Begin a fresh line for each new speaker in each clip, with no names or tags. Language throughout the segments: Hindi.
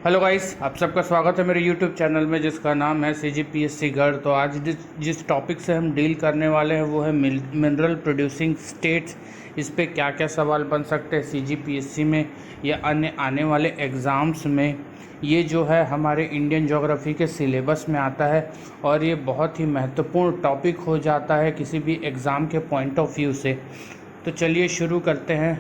हेलो गाइस, आप सबका स्वागत है मेरे यूट्यूब चैनल में जिसका नाम है CGPSC गढ़। तो आज जिस टॉपिक से हम डील करने वाले हैं वो है मिनरल प्रोड्यूसिंग स्टेट्स। इस पे क्या क्या सवाल बन सकते हैं CGPSC में या अन्य आने वाले एग्ज़ाम्स में। ये जो है हमारे इंडियन ज्योग्राफी के सिलेबस में आता है और ये बहुत ही महत्वपूर्ण टॉपिक हो जाता है किसी भी एग्ज़ाम के पॉइंट ऑफ व्यू से। तो चलिए शुरू करते हैं।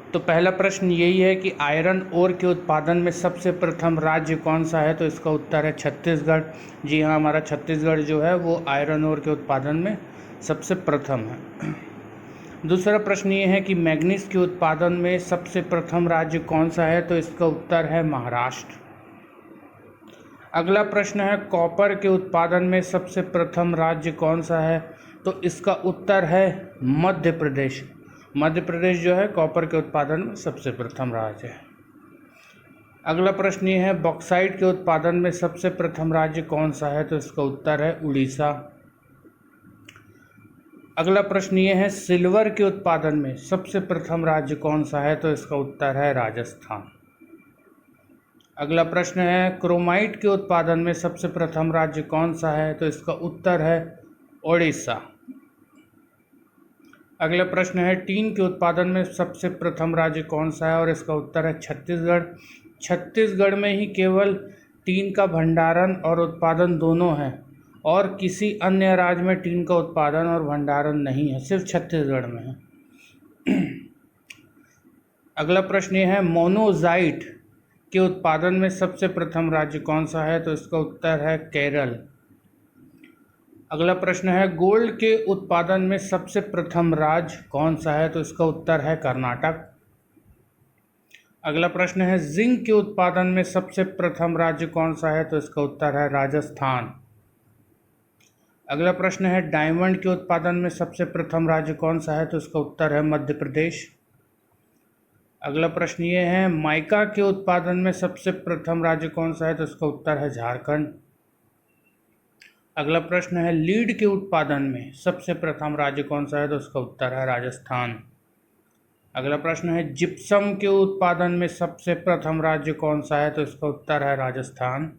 तो पहला प्रश्न यही है कि आयरन ओर के उत्पादन में सबसे प्रथम राज्य कौन सा है। तो इसका उत्तर है छत्तीसगढ़। जी हाँ, हमारा छत्तीसगढ़ जो है वो आयरन ओर के उत्पादन में सबसे प्रथम है। दूसरा प्रश्न ये है कि मैग्नीज के उत्पादन में सबसे प्रथम राज्य कौन सा है। तो इसका उत्तर है महाराष्ट्र। अगला प्रश्न है कॉपर के उत्पादन में सबसे प्रथम राज्य कौन सा है। तो इसका उत्तर है मध्य प्रदेश। मध्य प्रदेश जो है कॉपर के उत्पादन में सबसे प्रथम राज्य है। अगला प्रश्न ये है बॉक्साइट के उत्पादन में सबसे प्रथम राज्य कौन सा है। तो इसका उत्तर है उड़ीसा। अगला प्रश्न ये है सिल्वर के उत्पादन में सबसे प्रथम राज्य कौन सा है। तो इसका उत्तर है राजस्थान। अगला प्रश्न है क्रोमाइट के उत्पादन में सबसे प्रथम राज्य कौन सा है। तो इसका उत्तर है ओडिशा। अगला प्रश्न है टीन के उत्पादन में सबसे प्रथम राज्य कौन सा है और इसका उत्तर है छत्तीसगढ़। छत्तीसगढ़ में ही केवल टीन का भंडारण और उत्पादन दोनों है और किसी अन्य राज्य में टीन का उत्पादन और भंडारण नहीं है, सिर्फ छत्तीसगढ़ में है। अगला प्रश्न ये है मोनोजाइट के उत्पादन में सबसे प्रथम राज्य कौन सा है। तो इसका उत्तर है केरल। अगला प्रश्न है गोल्ड के उत्पादन में सबसे प्रथम राज्य कौन सा है। तो इसका उत्तर है कर्नाटक। अगला प्रश्न है जिंक के उत्पादन में सबसे प्रथम राज्य कौन सा है। तो इसका उत्तर है राजस्थान। अगला प्रश्न है डायमंड के उत्पादन में सबसे प्रथम राज्य कौन सा है। तो इसका उत्तर है मध्य प्रदेश। अगला प्रश्न ये है माइका के उत्पादन में सबसे प्रथम राज्य कौन सा है। तो इसका उत्तर है झारखंड। अगला प्रश्न है लीड के उत्पादन में सबसे प्रथम राज्य कौन सा है। तो उसका उत्तर है राजस्थान। अगला प्रश्न है जिप्सम के उत्पादन में सबसे प्रथम राज्य कौन सा है। तो इसका उत्तर है राजस्थान।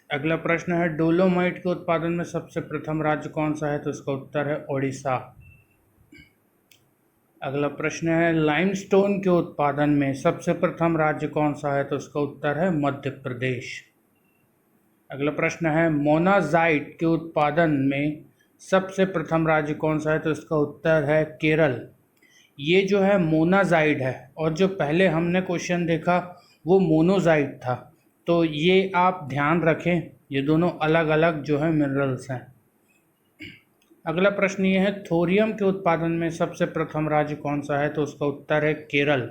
अगला प्रश्न है डोलोमाइट के उत्पादन में सबसे प्रथम राज्य कौन सा है। तो इसका उत्तर है ओडिशा। अगला प्रश्न है लाइमस्टोन के उत्पादन में सबसे प्रथम राज्य कौन सा है। तो इसका उत्तर है मध्य प्रदेश। अगला प्रश्न है मोनाजाइट के उत्पादन में सबसे प्रथम राज्य कौन सा है। तो इसका उत्तर है केरल। ये जो है मोनाजाइट है और जो पहले हमने क्वेश्चन देखा वो मोनोजाइट था, तो ये आप ध्यान रखें, ये दोनों अलग अलग जो है मिनरल्स हैं। अगला प्रश्न ये है थोरियम के उत्पादन में सबसे प्रथम राज्य कौन सा है। तो उसका उत्तर है केरल।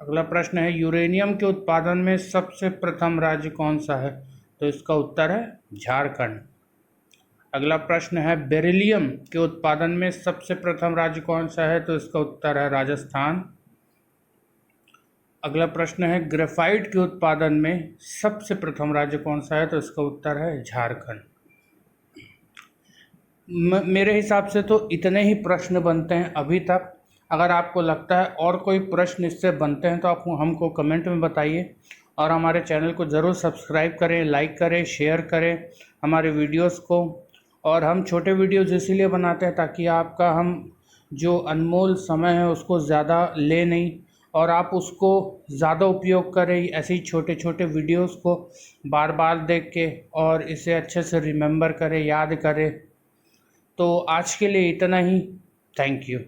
अगला प्रश्न है यूरेनियम के उत्पादन में सबसे प्रथम राज्य कौन सा है। तो इसका उत्तर है झारखंड। अगला प्रश्न है बेरिलियम के उत्पादन में सबसे प्रथम राज्य कौन सा है। तो इसका उत्तर है राजस्थान। अगला प्रश्न है ग्रेफाइट के उत्पादन में सबसे प्रथम राज्य कौन सा है। तो इसका उत्तर है झारखंड। मेरे हिसाब से तो इतने ही प्रश्न बनते हैं अभी तक। अगर आपको लगता है और कोई प्रश्न इससे बनते हैं तो आप हमको कमेंट में बताइए और हमारे चैनल को ज़रूर सब्सक्राइब करें, लाइक करें, शेयर करें हमारे वीडियोस को। और हम छोटे वीडियोस इसीलिए बनाते हैं ताकि आपका हम जो अनमोल समय है उसको ज़्यादा ले नहीं और आप उसको ज़्यादा उपयोग करें। ऐसे ही छोटे छोटे वीडियोस को बार बार देख के और इसे अच्छे से रिमेंबर करें, याद करें। तो आज के लिए इतना ही। Thank you.